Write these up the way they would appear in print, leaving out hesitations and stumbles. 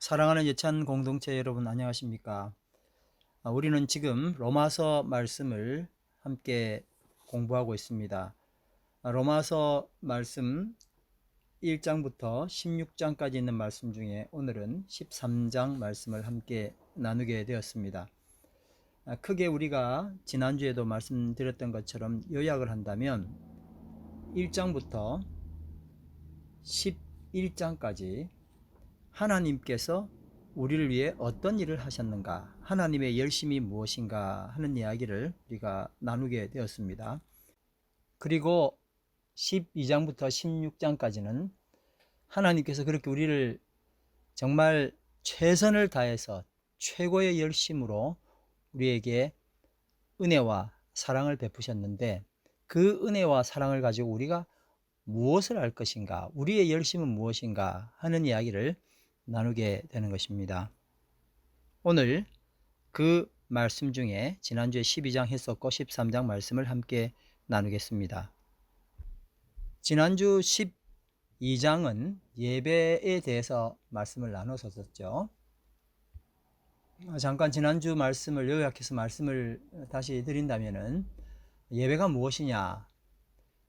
사랑하는 예찬 공동체 여러분 안녕하십니까? 우리는 지금 로마서 말씀을 함께 공부하고 있습니다. 로마서 말씀 1장부터 16장까지 있는 말씀 중에 오늘은 13장 말씀을 함께 나누게 되었습니다. 크게 우리가 지난주에도 말씀드렸던 것처럼 요약을 한다면 1장부터 11장까지 하나님께서 우리를 위해 어떤 일을 하셨는가, 하나님의 열심이 무엇인가 하는 이야기를 우리가 나누게 되었습니다. 그리고 12장부터 16장까지는 하나님께서 그렇게 우리를 정말 최선을 다해서 최고의 열심으로 우리에게 은혜와 사랑을 베푸셨는데, 그 은혜와 사랑을 가지고 우리가 무엇을 할 것인가, 우리의 열심은 무엇인가 하는 이야기를 나누게 되는 것입니다. 오늘 그 말씀 중에 지난주에 12장 했었고 13장 말씀을 함께 나누겠습니다. 지난주 12장은 예배에 대해서 말씀을 나눴었죠. 잠깐 지난주 말씀을 요약해서 말씀을 다시 드린다면은, 예배가 무엇이냐?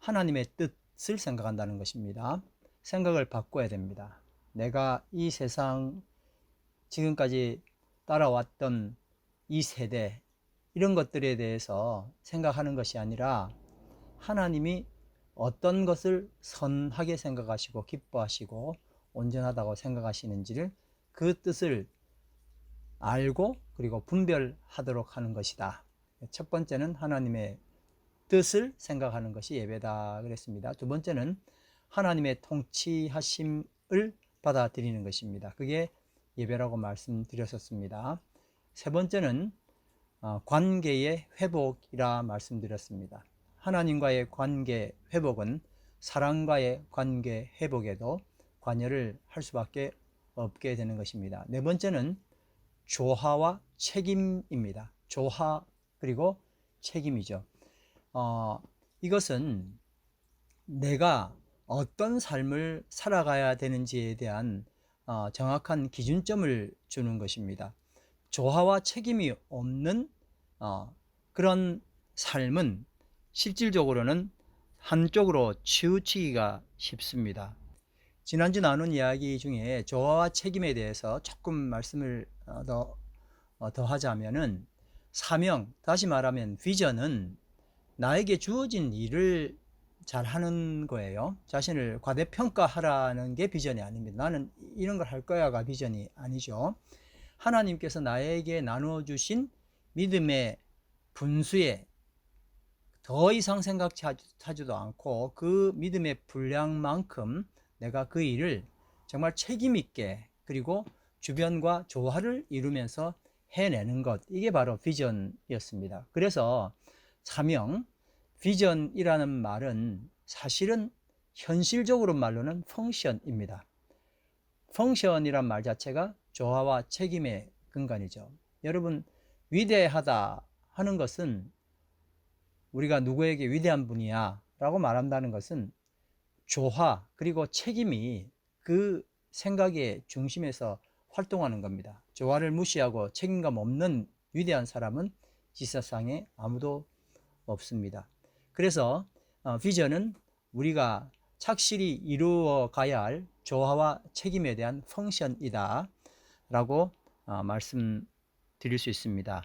하나님의 뜻을 생각한다는 것입니다. 생각을 바꿔야 됩니다. 내가 이 세상 지금까지 따라왔던 이 세대, 이런 것들에 대해서 생각하는 것이 아니라 하나님이 어떤 것을 선하게 생각하시고 기뻐하시고 온전하다고 생각하시는지를, 그 뜻을 알고 그리고 분별하도록 하는 것이다. 첫 번째는 하나님의 뜻을 생각하는 것이 예배다 그랬습니다. 두 번째는 하나님의 통치하심을 받아들이는 것입니다. 그게 예배라고 말씀드렸었습니다. 세 번째는 관계의 회복이라 말씀드렸습니다. 하나님과의 관계 회복은 사랑과의 관계 회복에도 관여를 할 수밖에 없게 되는 것입니다. 네 번째는 조화와 책임입니다. 조화 그리고 책임이죠. 이것은 내가 어떤 삶을 살아가야 되는지에 대한 정확한 기준점을 주는 것입니다. 조화와 책임이 없는 그런 삶은 실질적으로는 한쪽으로 치우치기가 쉽습니다. 지난주 나눈 이야기 중에 조화와 책임에 대해서 조금 말씀을 더하자면은, 사명, 다시 말하면 비전은 나에게 주어진 일을 잘하는 거예요. 자신을 과대평가하라는 게 비전이 아닙니다. 나는 이런 걸 할 거야가 비전이 아니죠. 하나님께서 나에게 나눠주신 믿음의 분수에 더 이상 생각하지도 않고 그 믿음의 분량만큼 내가 그 일을 정말 책임 있게 그리고 주변과 조화를 이루면서 해내는 것, 이게 바로 비전이었습니다. 그래서 사명, 비전이라는 말은 사실은 현실적으로 말로는 펑션입니다. 펑션이란 말 자체가 조화와 책임의 근간이죠. 여러분, 위대하다 하는 것은, 우리가 누구에게 위대한 분이야 라고 말한다는 것은 조화 그리고 책임이 그 생각의 중심에서 활동하는 겁니다. 조화를 무시하고 책임감 없는 위대한 사람은 이 세상에 아무도 없습니다. 그래서 비전은 우리가 착실히 이루어 가야 할 조화와 책임에 대한 펑션이다 라고 말씀드릴 수 있습니다.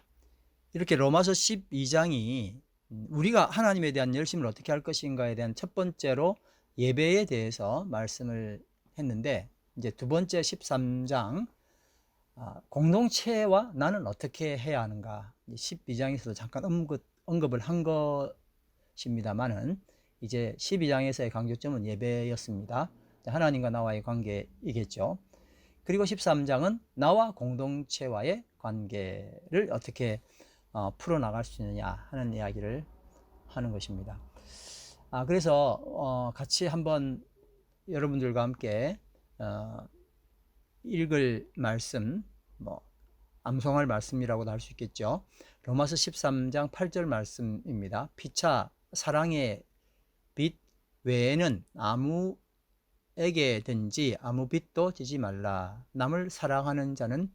이렇게 로마서 12장이 우리가 하나님에 대한 열심을 어떻게 할 것인가에 대한 첫 번째로 예배에 대해서 말씀을 했는데, 이제 두 번째 13장 공동체와 나는 어떻게 해야 하는가, 12장에서도 잠깐 언급을 한 것입니다만은, 이제 12장에서의 강조점은 예배였습니다. 하나님과 나와의 관계이겠죠. 그리고 13장은 나와 공동체와의 관계를 어떻게 풀어나갈 수 있느냐 하는 이야기를 하는 것입니다. 그래서 같이 한번 여러분들과 함께 읽을 말씀, 암송할 말씀이라고도 할 수 있겠죠. 로마서 13장 8절 말씀입니다. 피차 사랑의 빛 외에는 아무 아무에게든지 아무 빚도 지지 말라. 남을 사랑하는 자는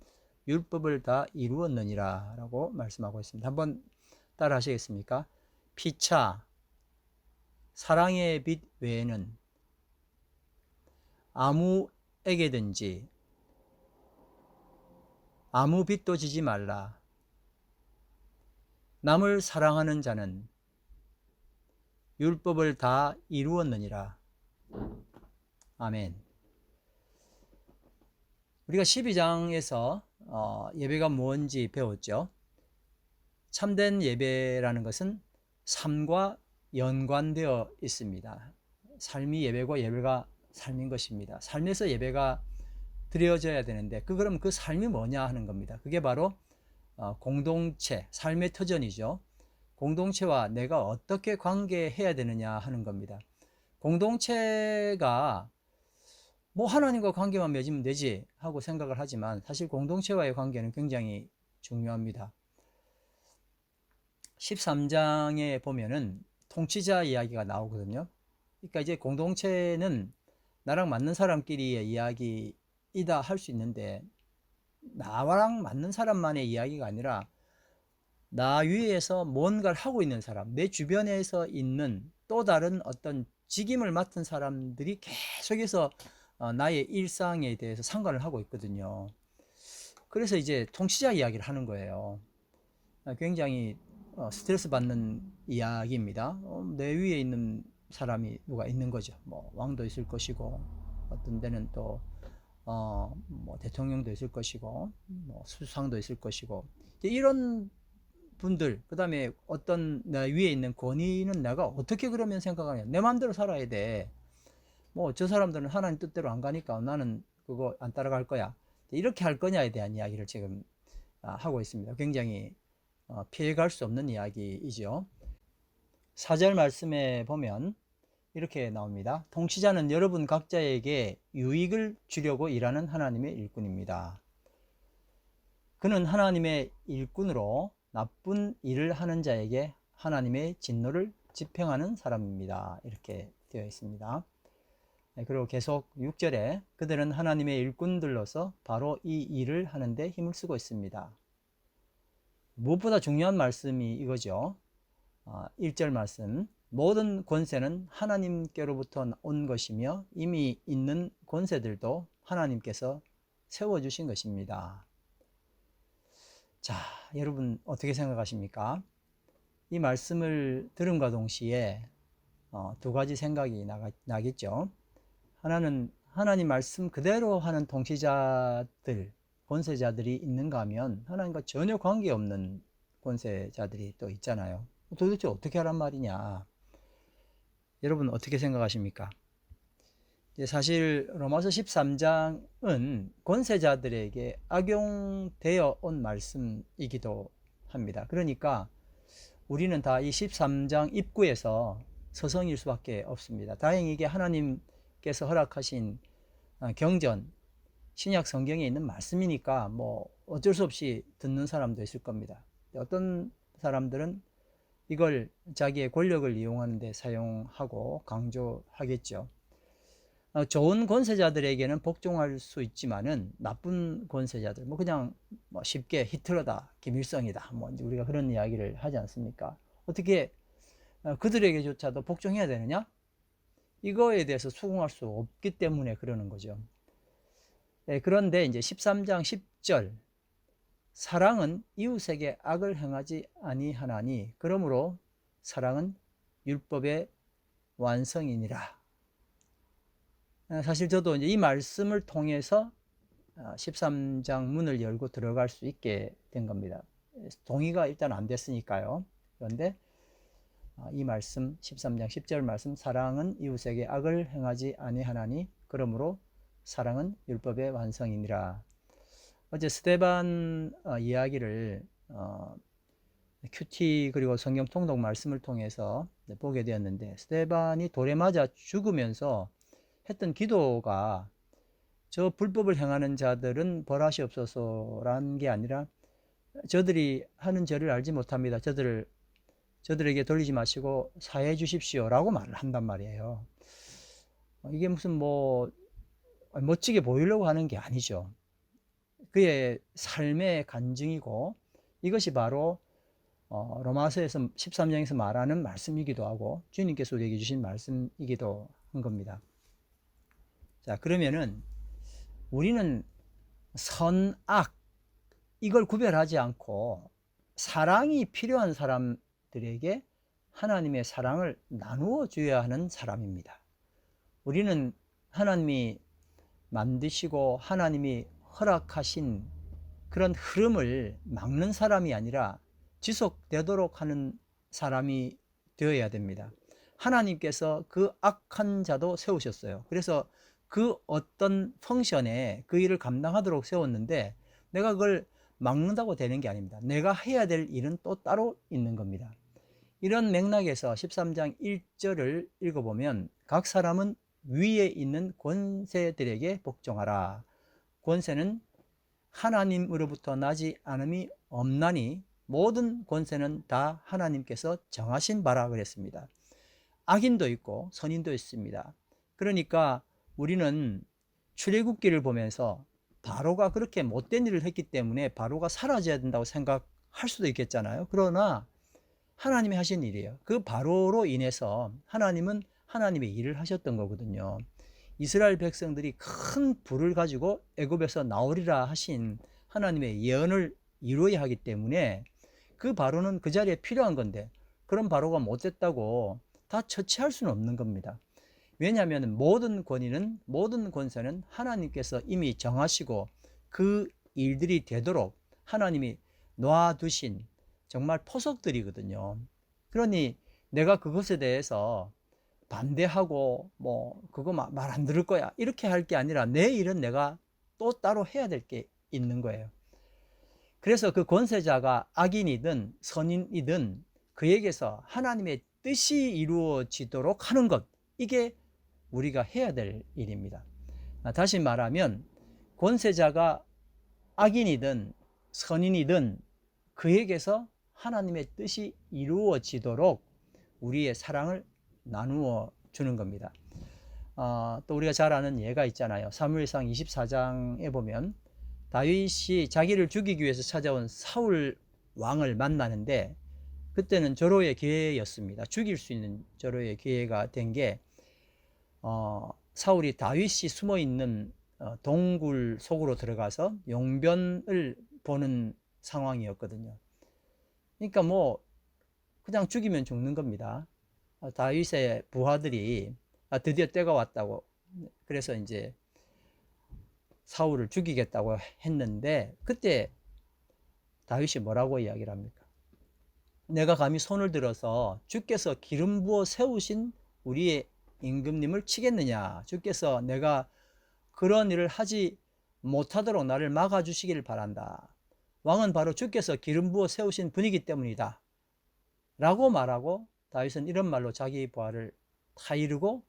율법을 다 이루었느니라 라고 말씀하고 있습니다. 한번 따라 하시겠습니까? 피차 사랑의 빚 외에는 아무에게든지 아무 빚도 지지 말라. 남을 사랑하는 자는 율법을 다 이루었느니라. 아멘. 우리가 12장에서 예배가 뭔지 배웠죠. 참된 예배라는 것은 삶과 연관되어 있습니다. 삶이 예배고 예배가 삶인 것입니다. 삶에서 예배가 드려져야 되는데 그럼 그 삶이 뭐냐 하는 겁니다. 그게 바로 공동체, 삶의 터전이죠. 공동체와 내가 어떻게 관계해야 되느냐 하는 겁니다. 공동체가 뭐 하나님과 관계만 맺으면 되지 하고 생각을 하지만 사실 공동체와의 관계는 굉장히 중요합니다. 13장에 보면은 통치자 이야기가 나오거든요. 그러니까 이제 공동체는 나랑 맞는 사람끼리의 이야기이다 할 수 있는데 나랑 맞는 사람만의 이야기가 아니라 나 위에서 뭔가를 하고 있는 사람, 내 주변에서 있는 또 다른 어떤 직임을 맡은 사람들이 계속해서 나의 일상에 대해서 상관을 하고 있거든요. 그래서 이제 통치자 이야기를 하는 거예요. 굉장히 스트레스 받는 이야기입니다. 내 위에 있는 사람이 누가 있는 거죠. 뭐 왕도 있을 것이고 어떤 데는 또 뭐 대통령도 있을 것이고 뭐 수상도 있을 것이고 이런 분들, 그 다음에 어떤 내 위에 있는 권위는 내가 어떻게 그러면 생각하냐. 내 마음대로 살아야 돼. 뭐 저 사람들은 하나님 뜻대로 안 가니까 나는 그거 안 따라갈 거야. 이렇게 할 거냐에 대한 이야기를 지금 하고 있습니다. 굉장히 피해갈 수 없는 이야기이죠. 4절 말씀에 보면 이렇게 나옵니다. 통치자는 여러분 각자에게 유익을 주려고 일하는 하나님의 일꾼입니다. 그는 하나님의 일꾼으로 나쁜 일을 하는 자에게 하나님의 진노를 집행하는 사람입니다. 이렇게 되어 있습니다. 그리고 계속 6절에 그들은 하나님의 일꾼들로서 바로 이 일을 하는데 힘을 쓰고 있습니다. 무엇보다 중요한 말씀이 이거죠. 1절 말씀, 모든 권세는 하나님께로부터 온 것이며 이미 있는 권세들도 하나님께서 세워주신 것입니다. 자, 여러분 어떻게 생각하십니까? 이 말씀을 들음과 동시에 두 가지 생각이 나겠죠. 하나는 하나님 말씀 그대로 하는 통치자들, 권세자들이 있는가 하면 하나님과 전혀 관계없는 권세자들이 또 있잖아요. 도대체 어떻게 하란 말이냐. 여러분 어떻게 생각하십니까? 사실 로마서 13장은 권세자들에게 악용되어 온 말씀이기도 합니다. 그러니까 우리는 다 이 13장 입구에서 서성일 수밖에 없습니다. 다행히 이게 하나님께서 허락하신 경전, 신약 성경에 있는 말씀이니까 뭐 어쩔 수 없이 듣는 사람도 있을 겁니다. 어떤 사람들은 이걸 자기의 권력을 이용하는 데 사용하고 강조하겠죠. 좋은 권세자들에게는 복종할 수 있지만은 나쁜 권세자들, 뭐 그냥 뭐 쉽게 히틀러다, 김일성이다, 뭐 우리가 그런 이야기를 하지 않습니까? 어떻게 그들에게조차도 복종해야 되느냐? 이거에 대해서 수긍할 수 없기 때문에 그러는 거죠. 그런데 이제 13장 10절, 사랑은 이웃에게 악을 행하지 아니하나니 그러므로 사랑은 율법의 완성이니라. 사실 저도 이제 이 말씀을 통해서 13장 문을 열고 들어갈 수 있게 된 겁니다. 동의가 일단 안 됐으니까요. 그런데 이 말씀 13장 10절 말씀, 사랑은 이웃에게 악을 행하지 아니하나니 그러므로 사랑은 율법의 완성이니라. 어제 스데반 이야기를 큐티 그리고 성경 통독 말씀을 통해서 보게 되었는데, 스데반이 돌에 맞아 죽으면서 했던 기도가 저 불법을 행하는 자들은 벌하시옵소서라는 게 아니라 저들이 하는 죄를 알지 못합니다. 저들에게 돌리지 마시고 사해 주십시오 라고 말을 한단 말이에요. 이게 무슨 뭐 멋지게 보이려고 하는 게 아니죠. 그의 삶의 간증이고 이것이 바로 로마서에서 13장에서 말하는 말씀이기도 하고 주님께서 우리에게 주신 말씀이기도 한 겁니다. 자, 그러면은 우리는 선악 이걸 구별하지 않고 사랑이 필요한 사람들에게 하나님의 사랑을 나누어 줘야 하는 사람입니다. 우리는 하나님이 만드시고 하나님이 허락하신 그런 흐름을 막는 사람이 아니라 지속되도록 하는 사람이 되어야 됩니다. 하나님께서 그 악한 자도 세우셨어요. 그래서 그 어떤 펑션에 그 일을 감당하도록 세웠는데 내가 그걸 막는다고 되는 게 아닙니다. 내가 해야 될 일은 또 따로 있는 겁니다. 이런 맥락에서 13장 1절을 읽어보면 각 사람은 위에 있는 권세들에게 복종하라. 권세는 하나님으로부터 나지 않음이 없나니 모든 권세는 다 하나님께서 정하신 바라 그랬습니다. 악인도 있고 선인도 있습니다. 그러니까 우리는 출애굽기를 보면서 바로가 그렇게 못된 일을 했기 때문에 바로가 사라져야 된다고 생각할 수도 있겠잖아요. 그러나 하나님이 하신 일이에요. 그 바로로 인해서 하나님은 하나님의 일을 하셨던 거거든요. 이스라엘 백성들이 큰 부를 가지고 애굽에서 나오리라 하신 하나님의 예언을 이루어야 하기 때문에 그 바로는 그 자리에 필요한 건데 그런 바로가 못됐다고 다 처치할 수는 없는 겁니다. 왜냐하면 모든 권위는 모든 권세는 하나님께서 이미 정하시고 그 일들이 되도록 하나님이 놔두신 정말 포석들이거든요. 그러니 내가 그것에 대해서 반대하고 뭐 그거 말 안 들을 거야 이렇게 할 게 아니라 내 일은 내가 또 따로 해야 될 게 있는 거예요. 그래서 그 권세자가 악인이든 선인이든 그에게서 하나님의 뜻이 이루어지도록 하는 것, 이게 우리가 해야 될 일입니다. 다시 말하면 권세자가 악인이든 선인이든 그에게서 하나님의 뜻이 이루어지도록 우리의 사랑을 나누어 주는 겁니다. 또 우리가 잘 아는 예가 있잖아요. 사무엘상 24장에 보면 다윗이 자기를 죽이기 위해서 찾아온 사울 왕을 만나는데 그때는 절호의 기회였습니다. 죽일 수 있는 절호의 기회가 된 게 사울이 다윗이 숨어있는 동굴 속으로 들어가서 용변을 보는 상황이었거든요. 그러니까 뭐 그냥 죽이면 죽는 겁니다. 다윗의 부하들이 드디어 때가 왔다고 그래서 이제 사울을 죽이겠다고 했는데 그때 다윗이 뭐라고 이야기를 합니까? 내가 감히 손을 들어서 주께서 기름 부어 세우신 우리의 임금님을 치겠느냐? 주께서 내가 그런 일을 하지 못하도록 나를 막아주시기를 바란다. 왕은 바로 주께서 기름 부어 세우신 분이기 때문이다. 라고 말하고 다윗은 이런 말로 자기 부하를 타이르고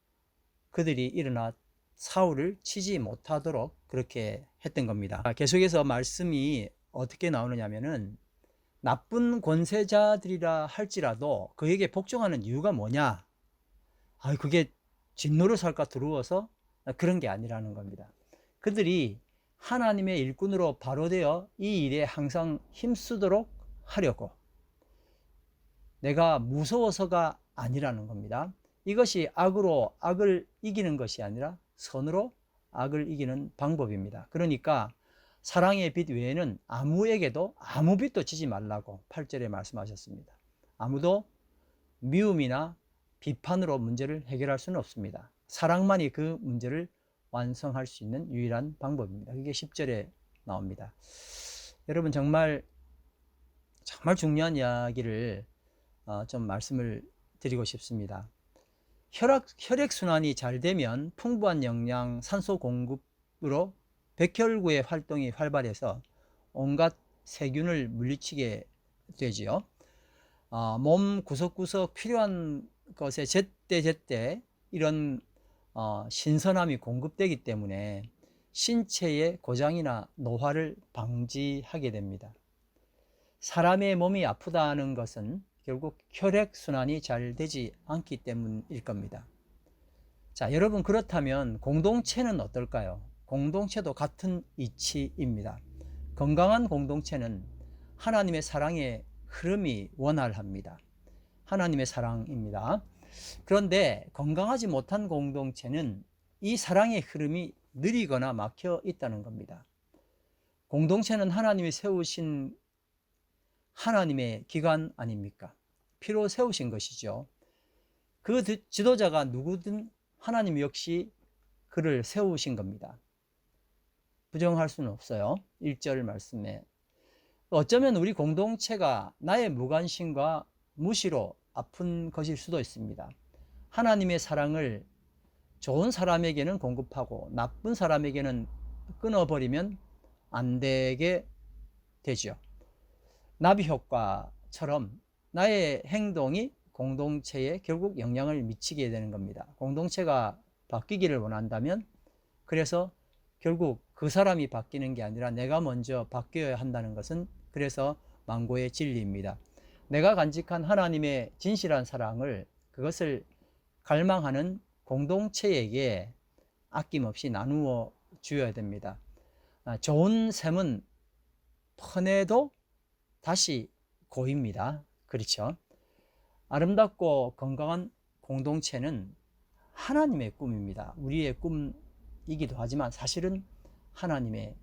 그들이 일어나 사울을 치지 못하도록 그렇게 했던 겁니다. 계속해서 말씀이 어떻게 나오느냐면은 나쁜 권세자들이라 할지라도 그에게 복종하는 이유가 뭐냐? 그게 진노를살까 두려워서 그런 게 아니라는 겁니다. 그들이 하나님의 일꾼으로 바로 되어 이 일에 항상 힘쓰도록 하려고 내가 무서워서가 아니라는 겁니다. 이것이 악으로 악을 이기는 것이 아니라 선으로 악을 이기는 방법입니다. 그러니까 사랑의 빛 외에는 아무에게도 아무 빛도 지지 말라고 8절에 말씀하셨습니다. 아무도 미움이나 비판으로 문제를 해결할 수는 없습니다. 사랑만이 그 문제를 완성할 수 있는 유일한 방법입니다. 그게 10절에 나옵니다. 여러분 정말 중요한 이야기를 좀 말씀을 드리고 싶습니다. 혈액순환이 잘 되면 풍부한 영양, 산소 공급으로 백혈구의 활동이 활발해서 온갖 세균을 물리치게 되지요. 몸 구석구석 필요한 것에 제때제때 이런 신선함이 공급되기 때문에 신체의 고장이나 노화를 방지하게 됩니다. 사람의 몸이 아프다는 것은 결국 혈액순환이 잘 되지 않기 때문일 겁니다. 자, 여러분 그렇다면 공동체는 어떨까요? 공동체도 같은 이치입니다. 건강한 공동체는 하나님의 사랑의 흐름이 원활합니다. 하나님의 사랑입니다. 그런데 건강하지 못한 공동체는 이 사랑의 흐름이 느리거나 막혀 있다는 겁니다. 공동체는 하나님이 세우신 하나님의 기관 아닙니까? 피로 세우신 것이죠. 그 지도자가 누구든 하나님 역시 그를 세우신 겁니다. 부정할 수는 없어요. 1절 말씀에 어쩌면 우리 공동체가 나의 무관심과 무시로 아픈 것일 수도 있습니다. 하나님의 사랑을 좋은 사람에게는 공급하고 나쁜 사람에게는 끊어버리면 안 되게 되죠. 나비 효과처럼 나의 행동이 공동체에 결국 영향을 미치게 되는 겁니다. 공동체가 바뀌기를 원한다면 그래서 결국 그 사람이 바뀌는 게 아니라 내가 먼저 바뀌어야 한다는 것은 그래서 만고의 진리입니다. 내가 간직한 하나님의 진실한 사랑을 그것을 갈망하는 공동체에게 아낌없이 나누어 주어야 됩니다. 좋은 샘은 퍼내도 다시 고입니다. 그렇죠? 아름답고 건강한 공동체는 하나님의 꿈입니다. 우리의 꿈이기도 하지만 사실은 하나님의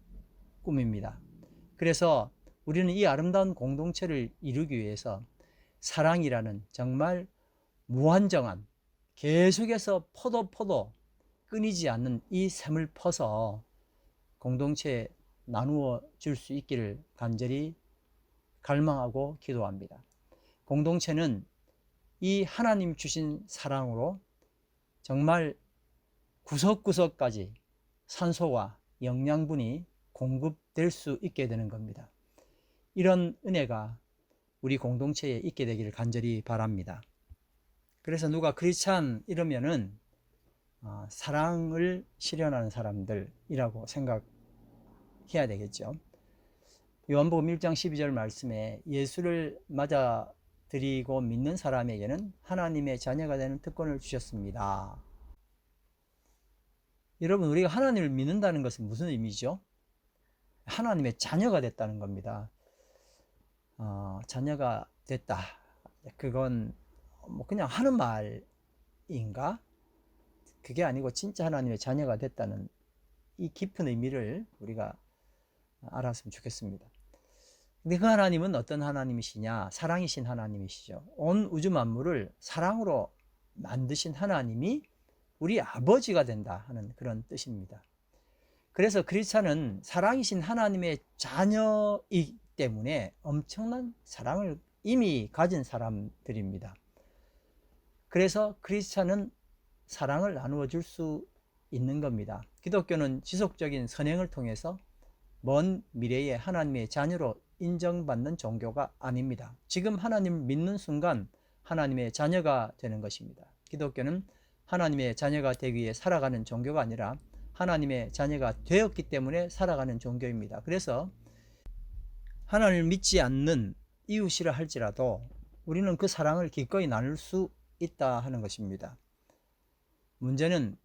꿈입니다. 그래서 우리는 이 아름다운 공동체를 이루기 위해서 사랑이라는 정말 무한정한 계속해서 퍼도 끊이지 않는 이 샘을 퍼서 공동체에 나누어 줄 수 있기를 간절히 갈망하고 기도합니다. 공동체는 이 하나님 주신 사랑으로 정말 구석구석까지 산소와 영양분이 공급될 수 있게 되는 겁니다. 이런 은혜가 우리 공동체에 있게 되기를 간절히 바랍니다. 그래서 누가 크리스찬 이러면은 사랑을 실현하는 사람들이라고 생각해야 되겠죠. 요한복음 1장 12절 말씀에 예수를 맞아들이고 믿는 사람에게는 하나님의 자녀가 되는 특권을 주셨습니다. 여러분, 우리가 하나님을 믿는다는 것은 무슨 의미죠? 하나님의 자녀가 됐다는 겁니다. 자녀가 됐다. 그건 뭐 그냥 하는 말인가? 그게 아니고 진짜 하나님의 자녀가 됐다는 이 깊은 의미를 우리가 알았으면 좋겠습니다. 근데 그 하나님은 어떤 하나님이시냐? 사랑이신 하나님이시죠. 온 우주 만물을 사랑으로 만드신 하나님이 우리 아버지가 된다 하는 그런 뜻입니다. 그래서 크리스찬은 사랑이신 하나님의 자녀이기 때문에 엄청난 사랑을 이미 가진 사람들입니다. 그래서 크리스찬은 사랑을 나누어 줄 수 있는 겁니다. 기독교는 지속적인 선행을 통해서 먼 미래에 하나님의 자녀로 인정받는 종교가 아닙니다. 지금 하나님을 믿는 순간 하나님의 자녀가 되는 것입니다. 기독교는 하나님의 자녀가 되기 위해 살아가는 종교가 아니라 하나님의 자녀가 되었기 때문에 살아가는 종교입니다. 그래서 하나님을 믿지 않는 이웃이라 할지라도 우리는 그 사랑을 기꺼이 나눌 수 있다 하는 것입니다. 문제는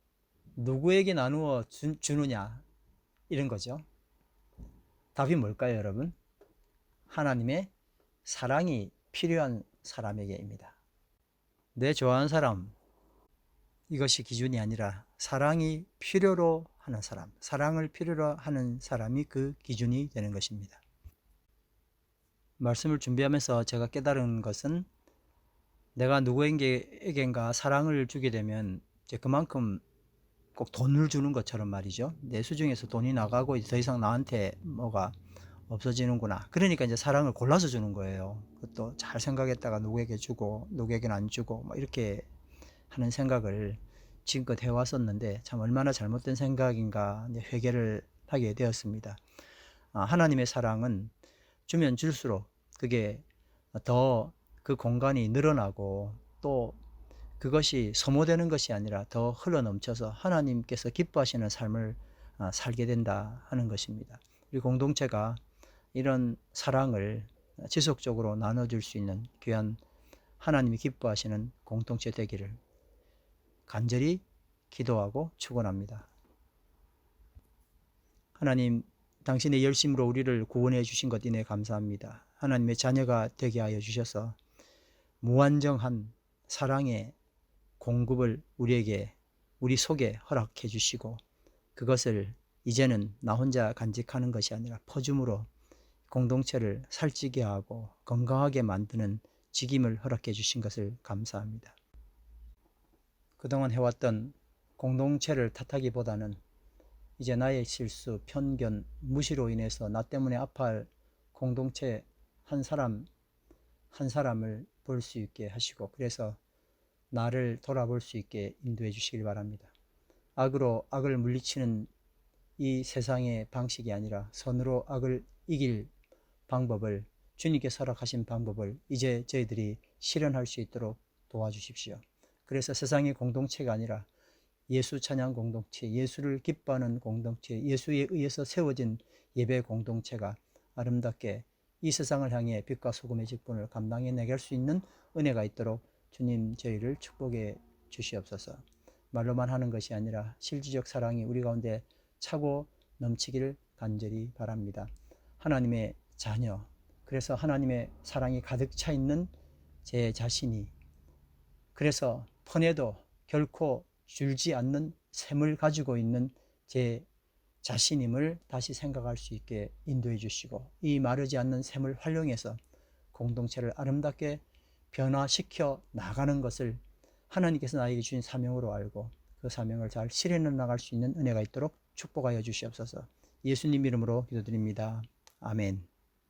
누구에게 나누어 주느냐 이런 거죠. 답이 뭘까요, 여러분? 하나님의 사랑이 필요한 사람에게입니다. 내 좋아하는 사람, 이것이 기준이 아니라 사랑이 필요로 하는 사람, 사랑을 필요로 하는 사람이 그 기준이 되는 것입니다. 말씀을 준비하면서 제가 깨달은 것은 내가 누구에게인가 사랑을 주게 되면 이제 그만큼 꼭 돈을 주는 것처럼 말이죠. 내 수중에서 돈이 나가고 더 이상 나한테 뭐가 없어지는구나. 그러니까 이제 사랑을 골라서 주는 거예요. 그것도 잘 생각했다가 누구에게 주고 누구에게는 안 주고 뭐 이렇게 하는 생각을 지금껏 해왔었는데 참 얼마나 잘못된 생각인가 이제 회개를 하게 되었습니다. 하나님의 사랑은 주면 줄수록 그게 더 그 공간이 늘어나고 또 그것이 소모되는 것이 아니라 더 흘러넘쳐서 하나님께서 기뻐하시는 삶을 살게 된다 하는 것입니다. 우리 공동체가 이런 사랑을 지속적으로 나눠줄 수 있는 귀한 하나님이 기뻐하시는 공동체 되기를 간절히 기도하고 축원합니다. 하나님, 당신의 열심으로 우리를 구원해 주신 것 이내 감사합니다. 하나님의 자녀가 되게 하여 주셔서 무한정한 사랑의 공급을 우리 속에 허락해 주시고, 그것을 이제는 나 혼자 간직하는 것이 아니라 퍼줌으로 공동체를 살찌게 하고 건강하게 만드는 직임을 허락해 주신 것을 감사합니다. 그동안 해왔던 공동체를 탓하기보다는 이제 나의 실수, 편견, 무시로 인해서 나 때문에 아파할 공동체 한 사람을 볼 수 있게 하시고, 그래서 나를 돌아볼 수 있게 인도해 주시길 바랍니다. 악으로 악을 물리치는 이 세상의 방식이 아니라 선으로 악을 이길 방법을, 주님께서 허락하신 방법을 이제 저희들이 실현할 수 있도록 도와주십시오. 그래서 세상의 공동체가 아니라 예수 찬양 공동체, 예수를 기뻐하는 공동체, 예수에 의해서 세워진 예배 공동체가 아름답게 이 세상을 향해 빛과 소금의 직분을 감당해 나갈 수 있는 은혜가 있도록 주님 저희를 축복해 주시옵소서. 말로만 하는 것이 아니라 실질적 사랑이 우리 가운데 차고 넘치기를 간절히 바랍니다. 하나님의 자녀, 그래서 하나님의 사랑이 가득 차 있는 제 자신이, 그래서 펀해도 결코 줄지 않는 샘을 가지고 있는 제 자신임을 다시 생각할 수 있게 인도해 주시고, 이 마르지 않는 샘을 활용해서 공동체를 아름답게 변화시켜 나가는 것을 하나님께서 나에게 주신 사명으로 알고 그 사명을 잘 실현해 나갈 수 있는 은혜가 있도록 축복하여 주시옵소서. 예수님 이름으로 기도드립니다. 아멘.